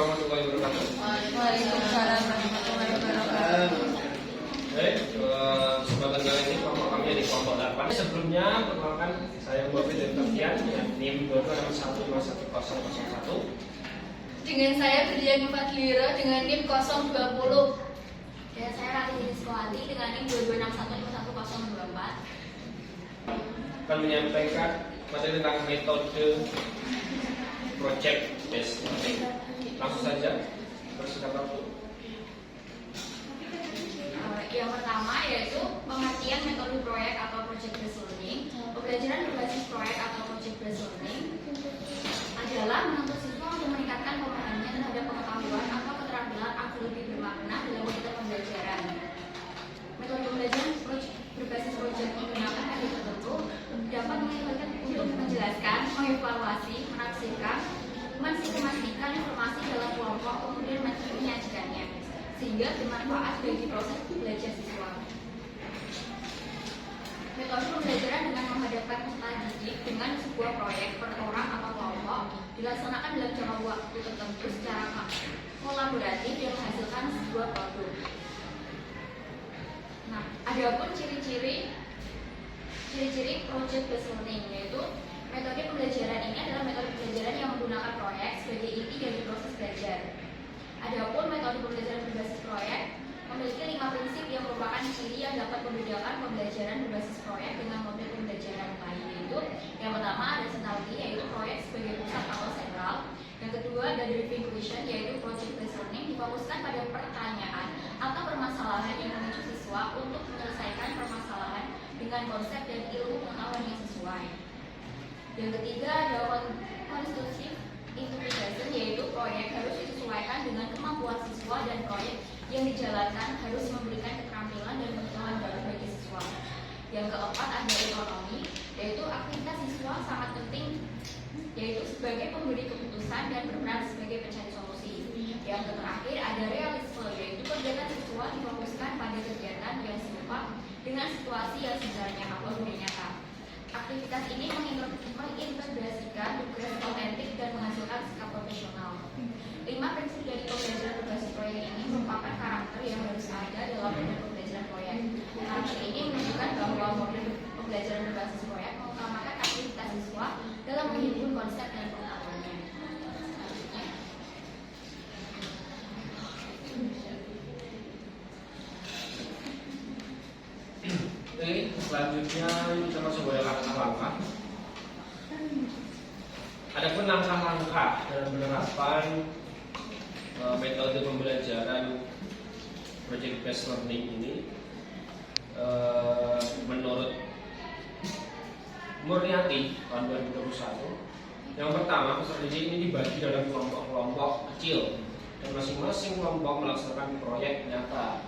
warahmatullahi wabarakatuh. Waalaikumsalam warahmatullahi wabarakatuh. Kesempatan kali ini kelompok kami di kelompok 8. Sebelumnya perkenalkan saya Bobi dari Tafian, NIM 22615001. Dengan saya Berdian Fadlira dengan NIM 020. Dan saya Ratih Sekoali dengan NIM 22615124. Akan menyampaikan materi tentang metode project based learning. Langsung saja bersingkat waktu. Yang pertama yaitu pengertian metode proyek atau project based learning. Pembelajaran berbasis proyek atau project based learning adalah menuntut siswa untuk meningkatkan pemahamannya terhadap pengetahuan atau keterampilan agar lebih bermakna dalam metode pembelajaran. Metode pembelajaran berbasis proyek menggunakan metode tertentu dapat mengingatkan untuk menjelaskan, mengevaluasi, menafsirkan, mensistemasikan informasi dalam kelompok, kemudian menyajikannya sehingga bermanfaat bagi proses belajar siswa. Metode pembelajaran dengan menghadapkan peserta didik dengan sebuah proyek per orang atau kelompok dilaksanakan dalam jangka waktu tertentu secara kolaboratif dan menghasilkan sebuah produk. Nah, adapun ciri-ciri project based learning yaitu metode pembelajaran ini adalah metode pembelajaran yang menggunakan proyek sebagai inti dari proses belajar. Adapun metode pembelajaran berbasis proyek memiliki 5 prinsip yang merupakan ciri yang dapat membedakan pembelajaran berbasis proyek dengan model pembelajaran lain, yaitu yang pertama ada centrality, yaitu proyek sebagai pusat atau sentral. Yang kedua ada driving question, yaitu project based learning difokuskan pada pertanyaan atau permasalahan yang memicu siswa untuk menyelesaikan permasalahan dengan konsep dan ilmu pengetahuan yang sesuai. Yang ketiga ada constructive interpretation, yaitu proyek harus disesuaikan dengan kemampuan siswa dan proyek yang dijalankan harus memberikan keterampilan dan pengetahuan baru bagi siswa. Yang keempat ada ekonomi, yaitu aktivitas siswa sangat penting, yaitu sebagai pemberi keputusan dan berperan sebagai pencari solusi. Yang terakhir ada realisme, yaitu kegiatan siswa difokuskan pada kegiatan yang serupa dengan situasi yang sebenarnya atau dunia nyata. Aktivitas ini mengintegrasikan tugas autentik dan menghasilkan sikap profesional. 5 prinsip dari pembelajaran berbasis proyek ini merupakan karakter yang harus ada dalam model pembelajaran proyek. Karakter ini menunjukkan bahwa model pembelajaran berbasis proyek mengutamakan aktivitas siswa dalam menghimpun konsep dan pengetahuannya. Oke, selanjutnya kita masuk pada langkah-langkah. Adapun langkah-langkah dalam penerapan metode pembelajaran project based learning ini menurut Murniati tahun 2021, yang pertama peserta didik ini dibagi dalam kelompok-kelompok kecil dan masing-masing kelompok melaksanakan proyek nyata.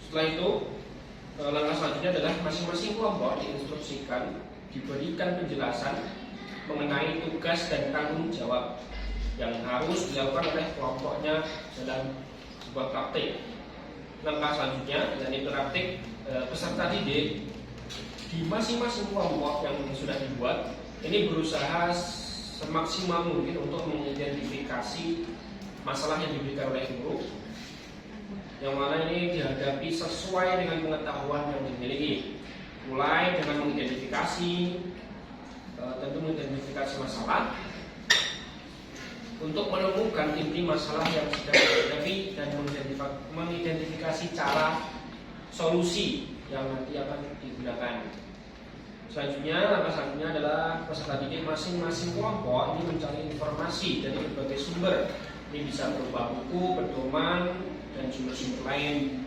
Setelah itu langkah selanjutnya adalah masing-masing kelompok diinstruksikan diberikan penjelasan mengenai tugas dan tanggung jawab yang harus dilakukan oleh kelompoknya dalam sebuah praktik. Langkah selanjutnya yakni praktik peserta didik di masing-masing kelompok yang sudah dibuat ini berusaha semaksimal mungkin untuk mengidentifikasi masalah yang diberikan oleh guru, yang mana ini dihadapi sesuai dengan pengetahuan yang dimiliki, mulai dengan mengidentifikasi tentu mengidentifikasi masalah untuk menemukan inti masalah yang sedang dihadapi dan mengidentifikasi cara solusi yang nanti akan digunakan. Langkah selanjutnya adalah peserta didik masing-masing kelompok ini mencari informasi dari berbagai sumber. Ini bisa berupa buku, pedoman, dan sumber-sumber lain,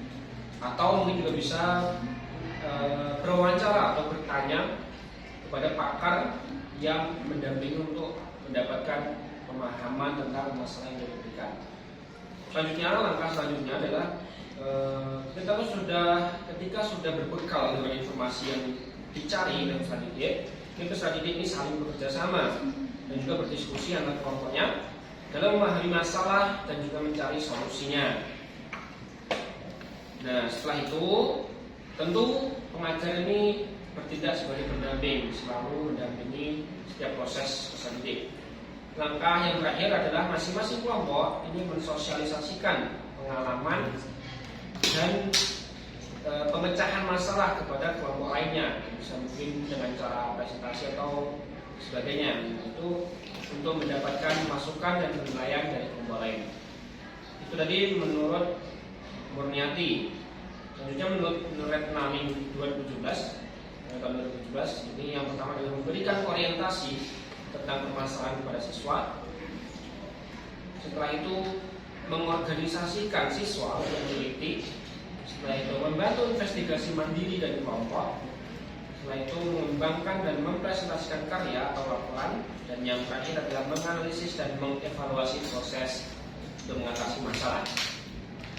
atau mungkin juga bisa berwawancara atau bertanya kepada pakar yang mendampingi untuk mendapatkan pemahaman tentang masalah yang diberikan. Langkah selanjutnya adalah ketika sudah berbekal dengan informasi yang dicari oleh peserta didik ini saling bekerja sama dan juga berdiskusi antar kelompoknya dalam memahami masalah dan juga mencari solusinya. Nah, setelah itu tentu pengajar ini bertindak sebagai pendamping, selalu mendampingi setiap proses peserta didik. langkah yang terakhir adalah masing-masing kelompok ini mensosialisasikan pengalaman dan pemecahan masalah kepada kelompok lainnya, bisa mungkin dengan cara presentasi atau sebagainya, itu untuk mendapatkan masukan dan penilaian dari kelompok lain. Itu tadi menurut Murniati. Selanjutnya menurut Retnaning 2017, tahun 2017, ini yang pertama adalah memberikan orientasi tentang permasalahan kepada siswa. Setelah itu mengorganisasikan siswa untuk meneliti. Setelah itu membantu investigasi mandiri dari kelompok. Setelah itu mengembangkan dan mempresentasikan karya atau laporan. Dan yang terakhir adalah menganalisis dan mengevaluasi proses untuk mengatasi masalah.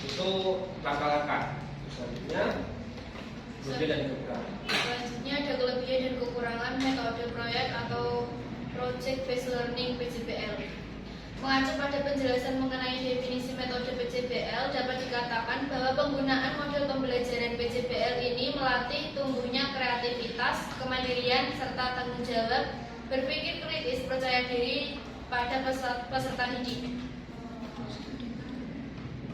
Itu langkah-langkah. Selanjutnya kelebihan dan kekurangan. Selanjutnya ada kelebihan dan kekurangan metode proyek atau Project Based Learning PJBL. Mengacu pada penjelasan mengenai definisi metode PJBL, dapat dikatakan bahwa penggunaan model pembelajaran PJBL ini melatih tumbuhnya kreativitas, kemandirian, serta tanggung jawab, berpikir kritis, percaya diri pada peserta didik.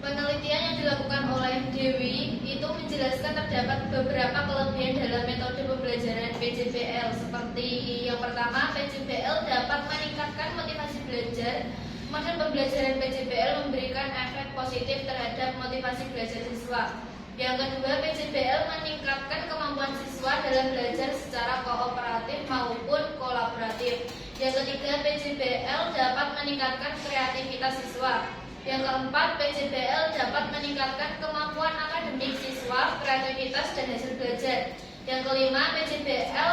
Penelitian yang dilakukan oleh Dewi itu menjelaskan terdapat beberapa kelebihan dalam metode pembelajaran PJBL, seperti yang pertama, PJBL dapat meningkatkan motivasi belajar. Model pembelajaran PJBL memberikan efek positif terhadap motivasi belajar siswa. Yang kedua, PJBL meningkatkan kemampuan siswa dalam belajar secara kooperatif maupun kolaboratif. Yang ketiga, PJBL dapat meningkatkan kreativitas siswa. Yang keempat, PJBL dapat meningkatkan kemampuan akademik siswa, kreativitas, dan hasil belajar. Yang kelima, PJBL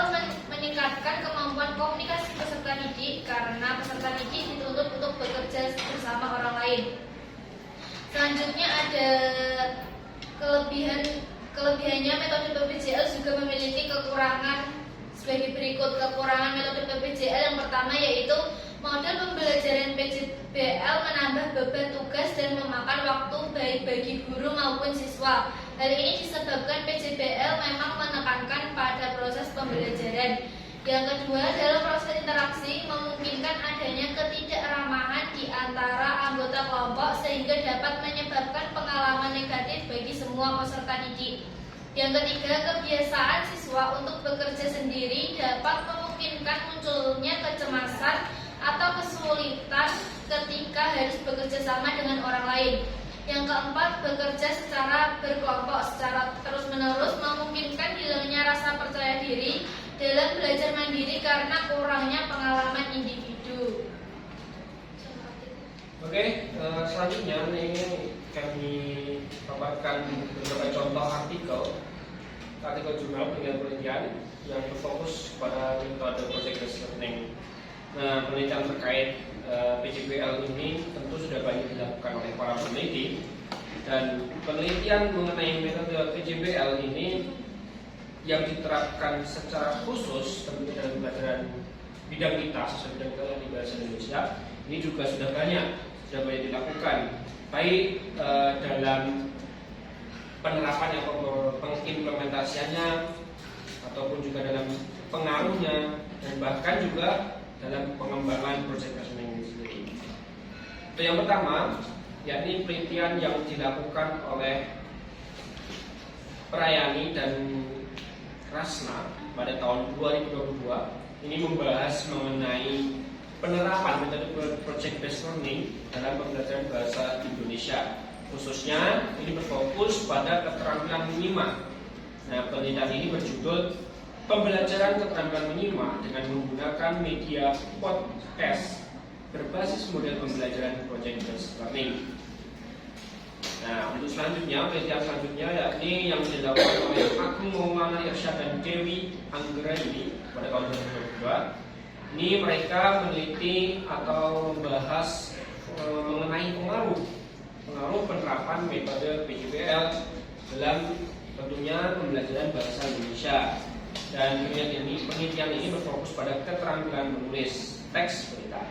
meningkatkan kemampuan komunikasi peserta didik karena peserta didik dituntut untuk bekerja bersama orang lain. Selanjutnya ada kelebihannya metode PPJL juga memiliki kekurangan sebagai berikut. Kekurangan metode PPJL yang pertama yaitu model pembelajaran PJBL menambah beban tugas dan memakan waktu baik bagi guru maupun siswa. Hal ini disebabkan PJBL memang menekankan pada proses pembelajaran. Yang kedua, dalam proses interaksi memungkinkan adanya ketidakramahan di antara anggota kelompok sehingga dapat menyebabkan pengalaman negatif bagi semua peserta didik. Yang ketiga, kebiasaan siswa untuk bekerja sendiri dapat memungkinkan munculnya kecemasan atau kesulitan ketika harus bekerja sama dengan orang lain. Yang keempat, bekerja secara berkelompok secara terus-menerus memungkinkan hilangnya rasa percaya diri dalam belajar mandiri karena kurangnya pengalaman individu. Oke, selanjutnya ini kami paparkan beberapa contoh artikel jurnal dengan penelitian yang berfokus pada metode project based learning. Nah, penelitian terkait PJBL ini tentu sudah banyak dilakukan oleh para peneliti, dan penelitian mengenai metode PJBL ini yang diterapkan secara khusus tentu dalam pelajaran bidang kita sesuai bidang kita di bahasa Indonesia ini juga sudah banyak dilakukan, baik dalam penerapan atau pengimplementasiannya ataupun juga dalam pengaruhnya dan bahkan juga dalam pengembangan project learning sendiri. Itu yang pertama, yakni penelitian yang dilakukan oleh Prayani dan Rasna pada tahun 2022 ini membahas mengenai penerapan metode project based learning dalam pembelajaran bahasa Indonesia. Khususnya ini berfokus pada keterampilan menyimak. Nah, penelitian ini berjudul Pembelajaran Keterampilan Menyimak dengan menggunakan media podcast berbasis model pembelajaran project based learning. Nah, untuk selanjutnya, penelitian selanjutnya yakni yang dilakukan oleh Agung Maulana Irsyad dan Dewi Anggraini pada tahun 2022. Ini mereka meneliti atau membahas mengenai pengaruh penerapan metode PJBL dalam tentunya pembelajaran bahasa Indonesia. Dan penelitian ini berfokus pada keterampilan menulis teks berita.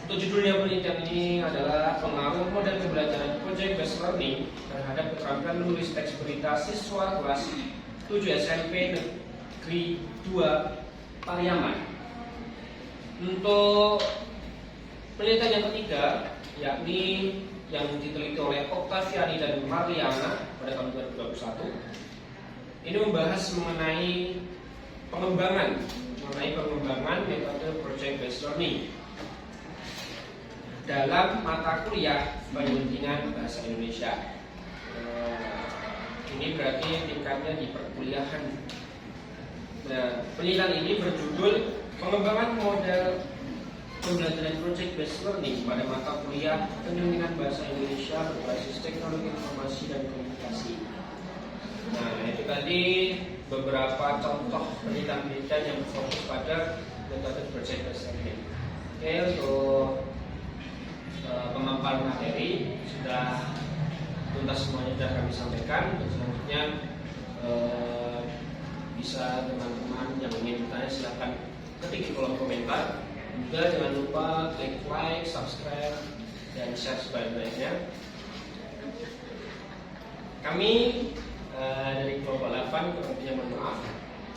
Untuk judulnya penelitian ini adalah pengaruh model pembelajaran project based learning terhadap keterampilan menulis teks berita siswa kelas 7 SMP Negeri 2 Pariaman. Untuk Penelitian yang ketiga, yakni yang diteliti oleh Octaviani dan Mariana pada tahun 2021, ini membahas mengenai pengembangan metode project based learning dalam mata kuliah pendidikan bahasa Indonesia. Ini berarti tingkatnya di perkuliahan. Nah, penelitian ini berjudul pengembangan model pembelajaran project based learning pada mata kuliah pendidikan bahasa Indonesia berbasis teknologi informasi dan komunikasi. Nah, itu tadi beberapa contoh penelitian yang berfokus pada metode project based learning. Oke, untuk pemaparan materi sudah tuntas semuanya sudah kami sampaikan. Untuk selanjutnya bisa teman-teman yang ingin bertanya silakan ketik di kolom komentar. Juga jangan lupa klik like, subscribe, dan share sebanyak-banyaknya. Kami dari kelompok 8 kurang mohon maaf.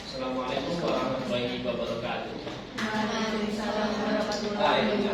Assalamualaikum warahmatullahi wabarakatuh. Waalaikumsalam warahmatullahi wabarakatuh.